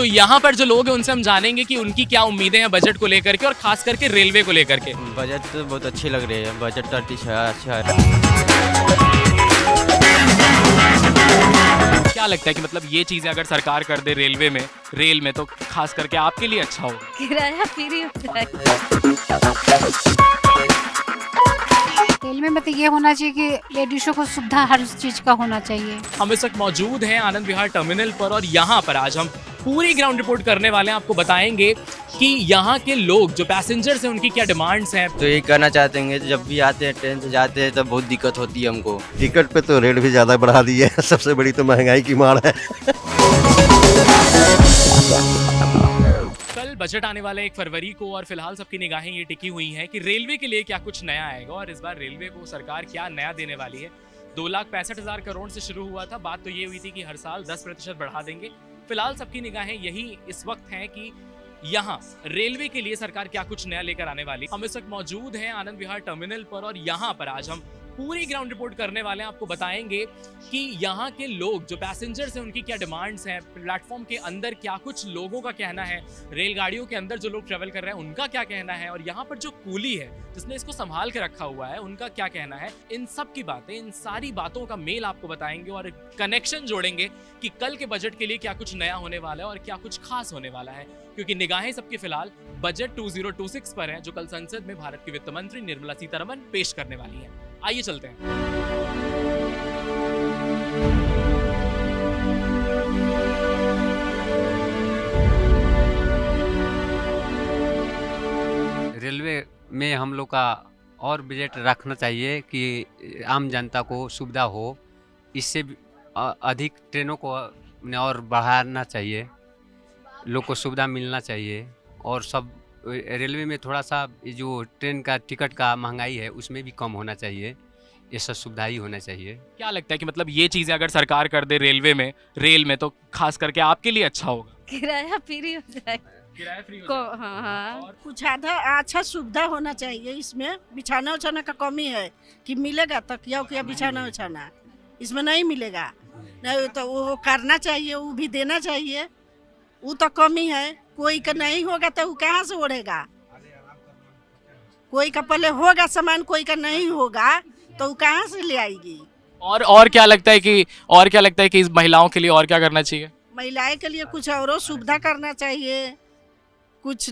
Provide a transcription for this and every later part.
तो यहाँ पर जो लोग हैं उनसे हम जानेंगे कि उनकी क्या उम्मीदें हैं बजट को लेकर के और खास करके रेलवे को लेकर के। बजट तो बहुत अच्छी लग रही है, बजट तो अच्छा है। क्या लगता है कि मतलब ये चीजें अगर सरकार कर दे रेल में तो खास करके आपके लिए अच्छा होगा? किराया फ्री हो जाए। रेल में मतलब ये होना चाहिए कि लेडीज़ों को सुविधा हर चीज़ का होना चाहिए। हम इस वक्त मौजूद हैं आनंद विहार टर्मिनल पर और यहाँ पर आज हम पूरी ग्राउंड रिपोर्ट करने वाले हैं। आपको बताएंगे कि यहाँ के लोग जो पैसेंजर्स हैं उनकी क्या डिमांड्स हैं। तो यही कहना चाहते हैं, जब भी आते हैं ट्रेन से जाते हैं तब बहुत दिक्कत होती है हमको। टिकट पे तो रेट भी ज़्यादा बढ़ा दिए हैं। सबसे बड़ी तो महंगाई की मार है। कल बजट आने वाला है 1 फरवरी को और फिलहाल सबकी निगाहें ये टिकी हुई हैं कि रेलवे के लिए क्या कुछ नया आएगा और इस बार रेलवे को सरकार क्या नया देने वाली है। 2,65,000 करोड़ से शुरू हुआ था, बात तो ये हुई थी कि हर साल 10% बढ़ा देंगे। फिलहाल सबकी निगाहें यही इस वक्त हैं कि यहाँ रेलवे के लिए सरकार क्या कुछ नया लेकर आने वाली। हम इस वक्त मौजूद हैं आनंद विहार टर्मिनल पर और यहाँ पर आज हम पूरी ग्राउंड रिपोर्ट करने वाले हैं। आपको बताएंगे कि यहाँ के लोग जो पैसेंजर्स हैं उनकी क्या डिमांड्स हैं, प्लेटफॉर्म के अंदर क्या कुछ लोगों का कहना है, रेलगाड़ियों के अंदर जो लोग ट्रेवल कर रहे हैं उनका क्या कहना है और यहाँ पर जो कूली है जिसने इसको संभाल के रखा हुआ है उनका क्या कहना है। इन सब की बातें, इन सारी बातों का मेल आपको बताएंगे और कनेक्शन जोड़ेंगे कि कल के बजट के लिए क्या कुछ नया होने वाला है और क्या कुछ खास होने वाला है, क्योंकि निगाहें सबकी फिलहाल बजट 2026 पर है जो कल संसद में भारत की वित्त मंत्री निर्मला सीतारमण पेश करने वाली है। आइए चलते हैं। रेलवे में हम लोग का और बजट रखना चाहिए कि आम जनता को सुविधा हो। इससे भी अधिक ट्रेनों को और बढ़ाना चाहिए, लोग को सुविधा मिलना चाहिए। और सब रेलवे में थोड़ा सा जो ट्रेन का टिकट का महंगाई है उसमें भी कम होना चाहिए, ये सब सुविधा ही होना चाहिए। क्या लगता है कि मतलब ये चीजें अगर सरकार कर दे रेल में तो खास करके आपके लिए अच्छा होगा? किराया फ्री हो जाए। किराया फ्री हो हाँ हाँ। और कुछ आधा अच्छा सुविधा होना चाहिए। इसमें बिछाना उछाना का कमी है कि मिलेगा तकिया उकिया बिछाना उछाना, इसमें नहीं मिलेगा। नहीं तो वो करना चाहिए, वो भी देना चाहिए। वो तो कमी है, कोई का नहीं होगा तो वो कहाँ से ओढ़ेगा। कोई का पहले होगा सामान, कोई का नहीं होगा तो वो कहाँ से ले आएगी। और क्या लगता है कि इस महिलाओं के लिए और क्या करना चाहिए? महिलाएं के लिए कुछ और सुविधा करना चाहिए। कुछ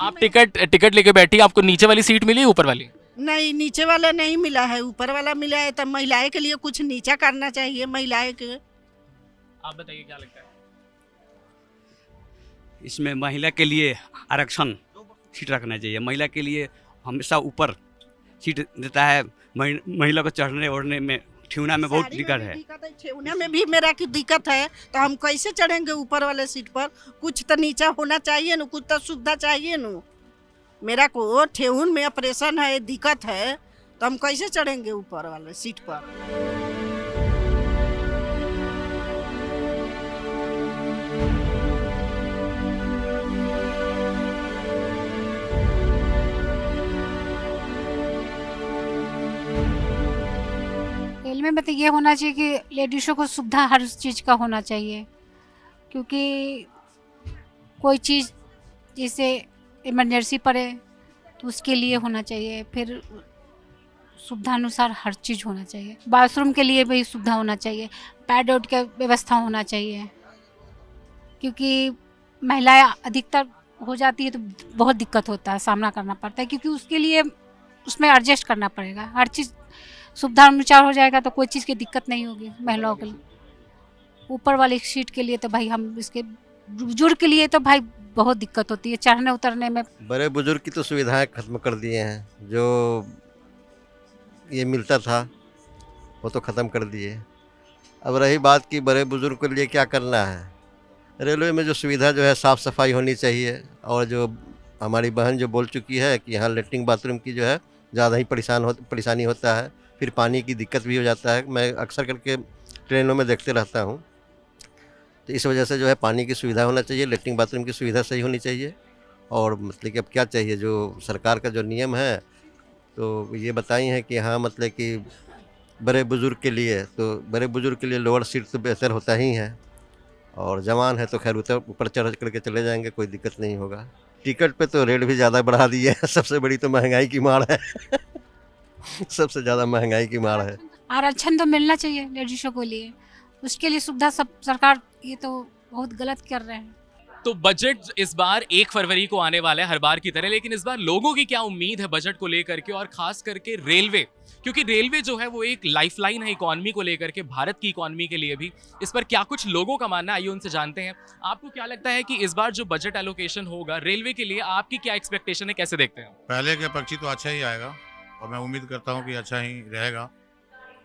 आप टिकट लेके बैठी, आपको नीचे वाली सीट मिली ऊपर वाली? नहीं, नीचे वाला नहीं मिला है, ऊपर वाला मिला है। तब महिलाएं के लिए कुछ नीचा करना चाहिए महिलाएं के। आप बताइए क्या लगता है? इसमें महिला के लिए आरक्षण सीट रखना चाहिए। महिला के लिए हमेशा ऊपर सीट देता है। महिला को चढ़ने ओढ़ने में ठेहुना में बहुत दिक्कत है। ठेहुना में भी मेरा की दिक्कत है, तो हम कैसे चढ़ेंगे ऊपर वाले सीट पर। कुछ तो नीचा होना चाहिए न, कुछ तो सुविधा चाहिए न। मेरा को ठेहुन में ऑपरेशन है, दिक्कत है, तो हम कैसे चढ़ेंगे ऊपर वाले सीट पर। रेल में मतलब ये होना चाहिए कि लेडीज़ों को सुविधा हर चीज़ का होना चाहिए, क्योंकि कोई चीज़ जैसे इमरजेंसी पड़े तो उसके लिए होना चाहिए। फिर सुविधा अनुसार हर चीज़ होना चाहिए। बाथरूम के लिए भी सुविधा होना चाहिए, पैड आउट का व्यवस्था होना चाहिए, क्योंकि महिलाएं अधिकतर हो जाती है तो बहुत दिक्कत होता है, सामना करना पड़ता है, क्योंकि उसके लिए उसमें एडजस्ट करना पड़ेगा। हर चीज़ सुविधा अनुसार हो जाएगा तो कोई चीज़ की दिक्कत नहीं होगी महिलाओं के लिए। ऊपर वाली सीट के लिए तो भाई हम इसके बुजुर्ग के लिए तो भाई बहुत दिक्कत होती है चढ़ने उतरने में। बड़े बुजुर्ग की तो सुविधाएं खत्म कर दिए हैं, जो ये मिलता था वो तो ख़त्म कर दिए। अब रही बात कि बड़े बुजुर्ग के लिए क्या करना है, रेलवे में जो सुविधा जो है साफ़ सफाई होनी चाहिए। और जो हमारी बहन जो बोल चुकी है कि यहाँ लेटरिन बाथरूम की जो है ज़्यादा ही परेशानी होता है, फिर पानी की दिक्कत भी हो जाता है। मैं अक्सर करके ट्रेनों में देखते रहता हूँ, तो इस वजह से जो है पानी की सुविधा होना चाहिए, लेटरिन बाथरूम की सुविधा सही होनी चाहिए। और मतलब कि अब क्या चाहिए, जो सरकार का जो नियम है तो ये बताई हैं कि हाँ मतलब कि बड़े बुज़ुर्ग के लिए लोअर सीट तो बेहतर होता ही है। और जवान है तो खैर ऊपर चढ़ करके चले जाएंगे, कोई दिक्कत नहीं होगा। टिकट पे तो रेट भी ज़्यादा बढ़ा दिए है, सबसे बड़ी तो महंगाई की मार है सबसे ज़्यादा महंगाई की मार है। आरक्षण तो मिलना चाहिए लेडीज़ों को लिए, उसके लिए सुविधा सब सरकार ये तो बहुत गलत कर रहे हैं। तो बजट इस बार 1 फरवरी को आने वाला है हर बार की तरह, लेकिन इस बार लोगों की क्या उम्मीद है बजट को लेकर के, और खास करके रेलवे, क्योंकि रेलवे जो है वो एक लाइफलाइन है इकोनॉमी को लेकर के, भारत की इकोनॉमी के लिए भी। इस पर क्या कुछ लोगों का मानना है, आइए उनसे जानते हैं। आपको क्या लगता है कि इस बार जो बजट एलोकेशन होगा रेलवे के लिए, आपकी क्या एक्सपेक्टेशन है, कैसे देखते हैं? पहले के अपेक्षित तो अच्छा ही आएगा और मैं उम्मीद करता हूँ कि अच्छा ही रहेगा।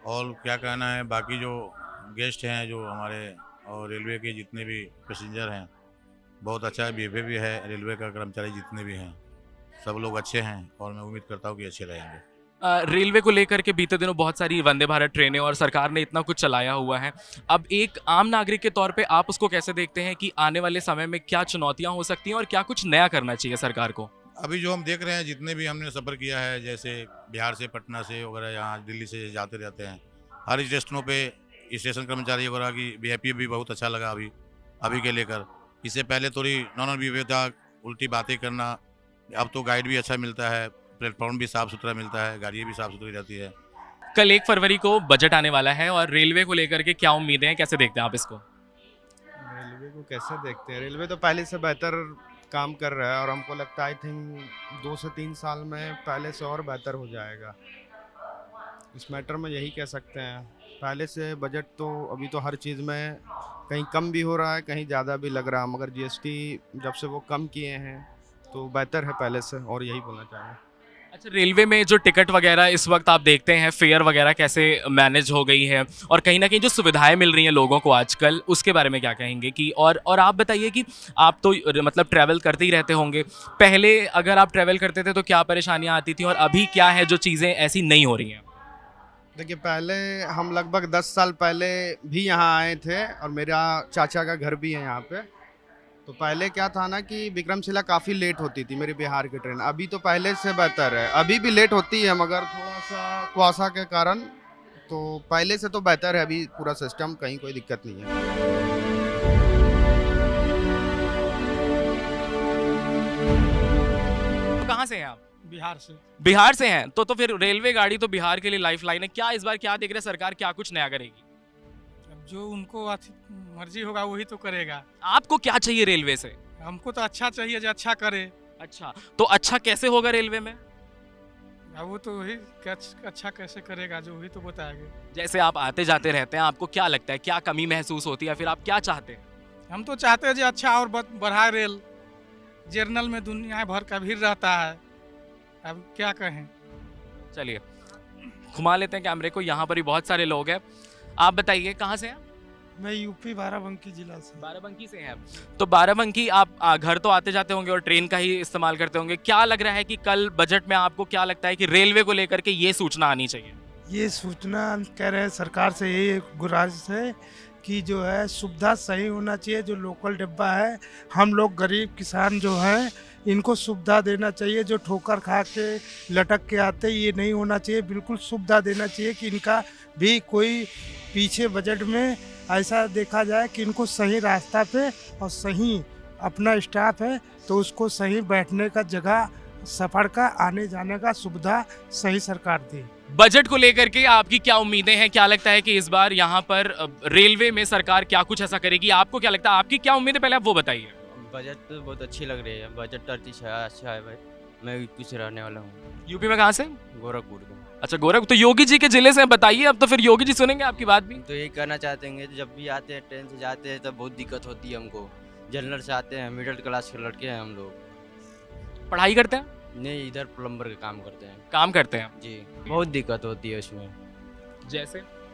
और क्या कहना है, बाकी जो गेस्ट हैं जो हमारे और रेलवे के जितने भी पैसेंजर हैं, बहुत अच्छा बिहेवियर भी है। रेलवे का कर्मचारी जितने भी हैं सब लोग अच्छे हैं और मैं उम्मीद करता हूँ कि अच्छे रहेंगे। रेलवे को लेकर के बीते दिनों बहुत सारी वंदे भारत ट्रेनें और सरकार ने इतना कुछ चलाया हुआ है। अब एक आम नागरिक के तौर पे आप उसको कैसे देखते हैं कि आने वाले समय में क्या चुनौतियां हो सकती हैं और क्या कुछ नया करना चाहिए सरकार को? अभी जो हम देख रहे हैं, जितने भी हमने सफ़र किया है, जैसे बिहार से, पटना से वगैरह, यहाँ दिल्ली से जाते रहते हैं, हर स्टेशनों पे स्टेशन कर्मचारी वगैरह की बिहेवियर भी बहुत अच्छा लगा अभी के लेकर। इससे पहले थोड़ी नॉर्मल बिहेवियर था, उल्टी बातें करना। अब तो गाइड भी अच्छा मिलता है, प्लेटफॉर्म भी साफ़ सुथरा मिलता है, गाड़ियाँ भी साफ़ सुथरी रहती है। कल 1 फरवरी को बजट आने वाला है और रेलवे को लेकर के क्या उम्मीदें हैं, कैसे देखते हैं आप इसको? रेलवे को कैसे देखते हैं? रेलवे तो पहले से बेहतर काम कर रहा है और हमको लगता है आई थिंक 2 से 3 साल में पहले से और बेहतर हो जाएगा। इस मैटर में यही कह सकते हैं। पहले से बजट तो अभी तो हर चीज़ में कहीं कम भी हो रहा है, कहीं ज़्यादा भी लग रहा है, मगर जीएसटी जब से वो कम किए हैं तो बेहतर है पहले से, और यही बोलना चाहिए। अच्छा, रेलवे में जो टिकट वगैरह इस वक्त आप देखते हैं, फेयर वगैरह कैसे मैनेज हो गई है, और कहीं ना कहीं जो सुविधाएं मिल रही हैं लोगों को आजकल, उसके बारे में क्या कहेंगे? कि और आप बताइए कि आप तो मतलब ट्रैवल करते ही रहते होंगे, पहले अगर आप ट्रैवल करते थे तो क्या परेशानियां आती थी और अभी क्या है जो चीज़ें ऐसी नहीं हो रही हैं? देखिए, पहले हम लगभग 10 साल पहले भी यहाँ आए थे और मेरा चाचा का घर भी है यहाँ पे। तो पहले क्या था ना कि विक्रमशिला काफ़ी लेट होती थी मेरी बिहार की ट्रेन। अभी तो पहले से बेहतर है, अभी भी लेट होती है मगर थोड़ा सा कुआसा के कारण। तो पहले से तो बेहतर है अभी पूरा सिस्टम, कहीं कोई दिक्कत नहीं है। कहाँ से हैं आप? बिहार से। बिहार से हैं, तो फिर रेलवे गाड़ी तो बिहार के लिए लाइफलाइन है। क्या इस बार क्या देख रहे हैं सरकार, क्या कुछ नया करेगी? अब जो उनको मर्जी होगा वही तो करेगा। आपको क्या चाहिए रेलवे से? हमको तो अच्छा चाहिए जो अच्छा करे। अच्छा, तो अच्छा कैसे होगा रेलवे में? अब वो तो वही अच्छा कैसे करेगा जो वही तो बताएंगे। जैसे आप आते जाते रहते हैं, आपको क्या लगता है, क्या कमी महसूस होती है, फिर आप क्या चाहते हैं? हम तो चाहते हैं जो अच्छा और बढ़ाए रेल। जर्नल में दुनिया भर का भीड़ रहता है, अब क्या कहें। चलिए घुमा लेते हैं कैमरे को, यहाँ पर भी बहुत सारे लोग हैं। आप बताइए कहाँ से हैं? मैं यूपी बाराबंकी जिला से। बाराबंकी से हैं। तो बाराबंकी आप घर तो आते जाते होंगे और ट्रेन का ही इस्तेमाल करते होंगे। क्या लग रहा है कि कल बजट में आपको क्या लगता है कि रेलवे को लेकर के ये सूचना आनी चाहिए? ये सूचना कह रहे हैं सरकार से यही गुजारिश है कि जो है सुविधा सही होना चाहिए। जो लोकल डिब्बा है, हम लोग गरीब किसान जो हैं इनको सुविधा देना चाहिए। जो ठोकर खा के लटक के आते ये नहीं होना चाहिए, बिल्कुल सुविधा देना चाहिए कि इनका भी कोई पीछे बजट में ऐसा देखा जाए कि इनको सही रास्ता पे और सही अपना स्टाफ है तो उसको सही बैठने का जगह, सफ़र का आने जाने का सुविधा सही सरकार दे। बजट को लेकर के आपकी क्या उम्मीदें हैं? क्या लगता है कि इस बार यहाँ पर रेलवे में सरकार क्या कुछ ऐसा करेगी? आपको क्या लगता है, आपकी क्या उम्मीद है, पहले आप वो बताइए। बजट तो बहुत अच्छी लग रही है, बजट तो अच्छा है भाई। मैं यूपी से रहने वाला हूँ। यूपी में कहाँ से? गोरखपुर का। अच्छा, गोरखपुर। तो योगी जी के जिले से बताइए, अब तो फिर योगी जी सुनेंगे आपकी बात भी। तो यही कहना चाहते हैं, जब भी आते हैं ट्रेन से जाते हैं तब बहुत दिक्कत होती है हमको। जनरल से आते हैं, मिडिल क्लास के लड़के हैं हम लोग। पढ़ाई करते हैं? नहीं, इधर प्लम्बर का काम करते हैं। काम करते हैं जी, बहुत दिक्कत होती है उसमें।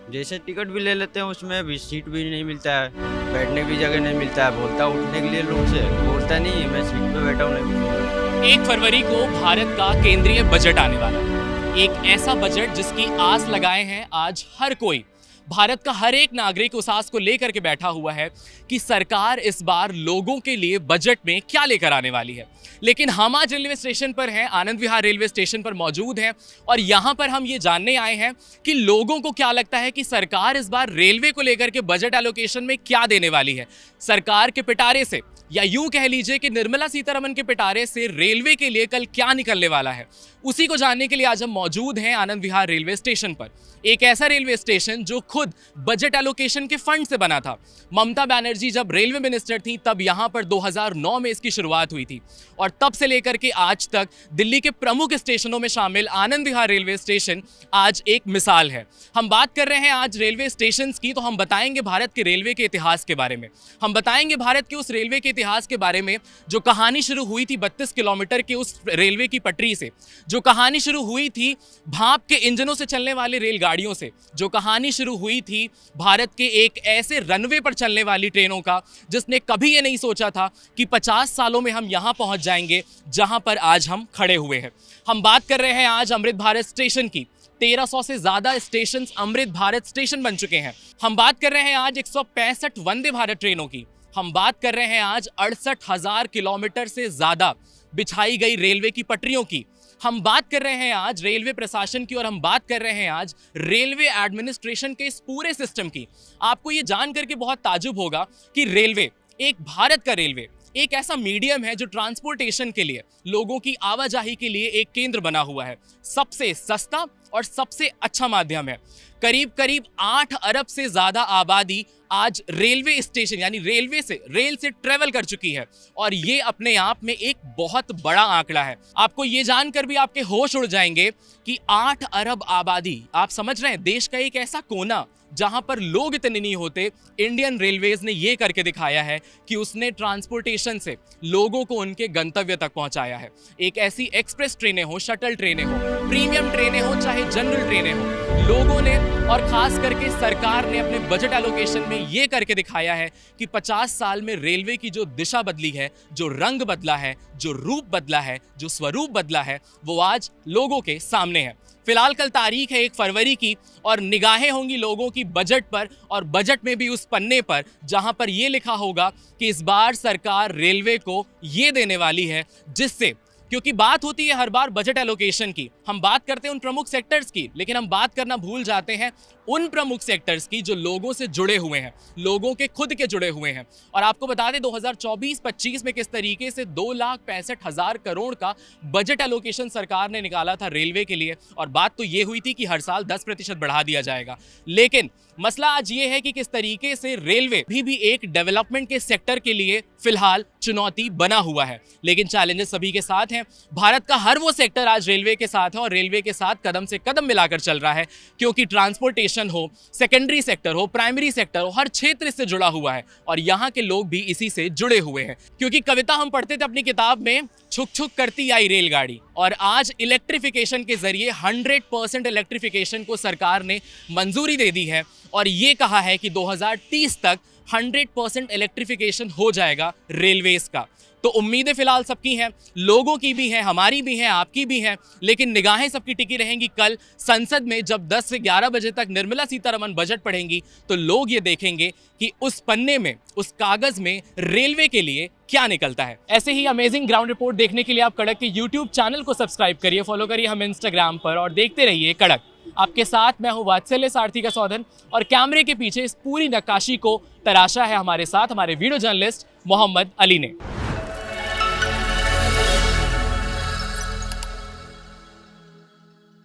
जैसे टिकट भी ले लेते हैं, उसमें भी सीट भी नहीं मिलता है, बैठने की जगह नहीं मिलता है। बोलता उठने के लिए लोग से, बोलता नहीं मैं सीट पे बैठा हूँ, नहीं। 1 फरवरी को भारत का केंद्रीय बजट आने वाला है। एक ऐसा बजट जिसकी आस लगाए हैं आज हर कोई। भारत का हर एक नागरिक उस आस को लेकर के बैठा हुआ है कि सरकार इस बार लोगों के लिए बजट में क्या लेकर आने वाली है। लेकिन हम आज रेलवे स्टेशन पर हैं, आनंद विहार रेलवे स्टेशन पर मौजूद हैं और यहाँ पर हम ये जानने आए हैं कि लोगों को क्या लगता है कि सरकार इस बार रेलवे को लेकर के बजट एलोकेशन में क्या देने वाली है। सरकार के पिटारे से, या यूं कह लीजिए कि निर्मला सीतारमण के पिटारे से रेलवे के लिए कल क्या निकलने वाला है, उसी को जानने के लिए आज हम मौजूद हैं आनंद विहार रेलवे स्टेशन पर। एक ऐसा रेलवे स्टेशन जो खुद बजट एलोकेशन के फंड से बना था। ममता बनर्जी जब रेलवे मिनिस्टर थी तब यहां पर 2009 में इसकी शुरुआत हुई थी और तब से लेकर के आज तक दिल्ली के प्रमुख स्टेशनों में शामिल आनंद विहार रेलवे स्टेशन आज एक मिसाल है। हम बात कर रहे हैं आज रेलवे स्टेशन की, तो हम बताएंगे भारत के रेलवे के इतिहास के बारे में। हम बताएंगे भारत के उस रेलवे के इतिहास के बारे में जो कहानी शुरू हुई थी 32 किलोमीटर के उस रेलवे की पटरी से, जो कहानी शुरू हुई थी भाप के इंजनों से चलने वाली रेलगाड़ियों से, जो कहानी शुरू हुई थी भारत के एक ऐसे रनवे पर चलने वाली ट्रेनों का जिसने कभी ये नहीं सोचा था कि 50 सालों में हम यहाँ पहुँच जाएंगे जहाँ पर आज हम खड़े हुए हैं। हम बात कर रहे हैं आज अमृत भारत स्टेशन की। 1300 से ज़्यादा स्टेशन अमृत भारत स्टेशन बन चुके हैं। हम बात कर रहे हैं आज 165 वंदे भारत ट्रेनों की। हम बात कर रहे हैं आज 68,000 किलोमीटर से ज़्यादा बिछाई गई रेलवे की पटरियों की। हम बात कर रहे हैं आज रेलवे प्रशासन की और हम बात कर रहे हैं आज रेलवे एडमिनिस्ट्रेशन के इस पूरे सिस्टम की। आपको ये जान करके बहुत ताजुब होगा कि रेलवे, एक भारत का रेलवे, एक ऐसा मीडियम है जो ट्रांसपोर्टेशन के लिए, लोगों की आवाजाही के लिए एक केंद्र बना हुआ है। सबसे सस्ता और सबसे अच्छा माध्यम है। करीब करीब 8 अरब से ज्यादा आबादी आज रेलवे स्टेशन यानी रेल से ट्रेवल कर चुकी है और ये अपने आप में एक बहुत बड़ा आंकड़ा है। आपको ये जानकर भी आपके होश उड़ जाएंगे कि 8 अरब आबादी, आप समझ रहे हैं, देश का एक ऐसा कोना जहां पर लोग इतने नहीं होते। इंडियन रेलवेज ने ये करके दिखाया है कि उसने ट्रांसपोर्टेशन से लोगों को उनके गंतव्य तक पहुंचाया है। एक ऐसी एक्सप्रेस ट्रेनें हो, शटल ट्रेनें हो, प्रीमियम ट्रेनें हो, चाहे जनरल ट्रेनें हो, लोगों ने और खास करके सरकार ने अपने बजट एलोकेशन में ये करके दिखाया है कि 50 साल में रेलवे की जो दिशा बदली है, जो रंग बदला है, जो रूप बदला है, जो स्वरूप बदला है, वो आज लोगों के सामने है। फिलहाल कल तारीख है 1 फरवरी की और निगाहें होंगी लोगों की बजट पर और बजट में भी उस पन्ने पर जहां पर यह लिखा होगा कि इस बार सरकार रेलवे को ये देने वाली है जिससे, क्योंकि बात होती है हर बार बजट एलोकेशन की, हम बात करते हैं उन प्रमुख सेक्टर्स की, लेकिन हम बात करना भूल जाते हैं उन प्रमुख सेक्टर्स की जो लोगों से जुड़े हुए हैं, लोगों के खुद के जुड़े हुए हैं। और आपको बता दें 2024-25 में किस तरीके से 2,65,000 करोड़ का बजट एलोकेशन सरकार ने निकाला था रेलवे के लिए और बात तो ये हुई थी कि हर साल 10% बढ़ा दिया जाएगा। लेकिन मसला आज ये है कि किस तरीके से रेलवे भी एक डेवलपमेंट के सेक्टर के लिए फिलहाल चुनौती बना हुआ है, लेकिन चैलेंजेस सभी के साथ हैं। भारत का हर वो सेक्टर आज रेलवे के साथ है और रेलवे के साथ कदम से कदम मिलाकर चल रहा है, क्योंकि ट्रांसपोर्टेशन हो, सेकेंडरी सेक्टर हो, प्राइमरी सेक्टर हो, हर क्षेत्र से जुड़ा हुआ है और यहाँ के लोग भी इसी से जुड़े हुए हैं। क्योंकि कविता हम पढ़ते थे अपनी किताब में, छुक छुक करती आई रेलगाड़ी, और आज इलेक्ट्रिफिकेशन के जरिए 100% इलेक्ट्रिफिकेशन को सरकार ने मंजूरी दे दी है और ये कहा है कि 2030 तक 100% इलेक्ट्रिफिकेशन हो जाएगा रेलवेज का। तो उम्मीदें फिलहाल सबकी हैं, लोगों की भी हैं, हमारी भी हैं, आपकी भी हैं, लेकिन निगाहें सबकी टिकी रहेंगी कल संसद में जब 10 से 11 बजे तक निर्मला सीतारमण बजट पढ़ेंगी तो लोग ये देखेंगे कि उस पन्ने में, उस कागज में रेलवे के लिए क्या निकलता है। ऐसे ही अमेजिंग ग्राउंड रिपोर्ट देखने के लिए आप कड़क के YouTube चैनल को सब्सक्राइब करिए, फॉलो करिए हम Instagram पर और देखते रहिए कड़क। आपके साथ मैं हूं वात्सल्य सारथी का सौधन और कैमरे के पीछे इस पूरी नक्काशी को तराशा है हमारे साथ हमारे वीडियो जर्नलिस्ट मोहम्मद अली ने।